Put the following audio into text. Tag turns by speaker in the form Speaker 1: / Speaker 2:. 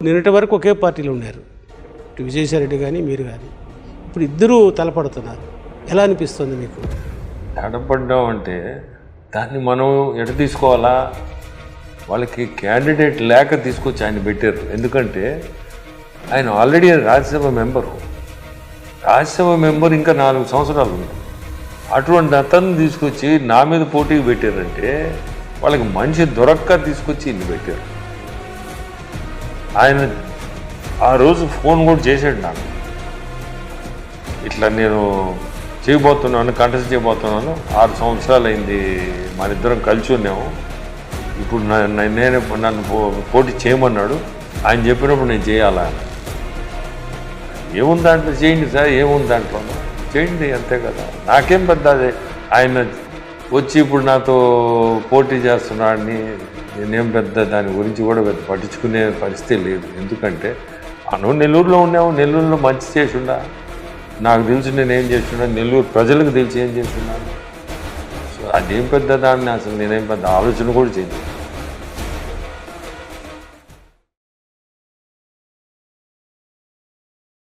Speaker 1: నిన్నటి వరకు ఒకే పార్టీలో ఉన్నారు, ఇటు విజయసాయిరెడ్డి కానీ మీరు కానీ. ఇప్పుడు ఇద్దరూ తలపడుతున్నారు. ఎలా అనిపిస్తుంది మీకు?
Speaker 2: తడపడ్డాం అంటే దాన్ని మనం ఎట తీసుకోవాలా? వాళ్ళకి క్యాండిడేట్ లేక తీసుకొచ్చి ఆయన పెట్టారు. ఎందుకంటే ఆయన already Rajya Sabha member. Rajya Sabha member ఇంకా 4 సంవత్సరాలు ఉంది. అటువంటి అతన్ని తీసుకొచ్చి నా మీద పోటీకి పెట్టారంటే వాళ్ళకి మనిషి దొరక్క తీసుకొచ్చి ఇన్ని పెట్టారు. ఆయన ఆ రోజు ఫోన్ కూడా చేశాడు నాకు, ఇట్లా నేను చేయబోతున్నాను, కంటెస్ట్ చేయబోతున్నాను, 6 సంవత్సరాలు అయింది మన ఇద్దరం కలిసి ఉన్నాము, ఇప్పుడు నన్ను పోటీ చేయమన్నాడు, ఆయన చెప్పినప్పుడు నేను చేయాలా? ఏముంది దాంట్లో? చేయండి సార్, ఏముంది దాంట్లో? చేయండి, అంతే కదా. నాకేం పెద్ద అదే ఆయన వచ్చి ఇప్పుడు నాతో పోటీ చేస్తున్నాడని నేనేం పెద్ద దాని గురించి కూడా పెద్ద పట్టించుకునే పరిస్థితి లేదు. ఎందుకంటే మనం నెల్లూరులో ఉన్నాము, నెల్లూరులో మంచి చేసిండా, నాకు తెలిసి నేనేం చేస్తున్నా, నెల్లూరు ప్రజలకు తెలిసి ఏం చేస్తున్నాను. సో అదేం పెద్ద దాన్ని అసలు నేనేం పెద్ద ఆలోచన కూడా చేయను.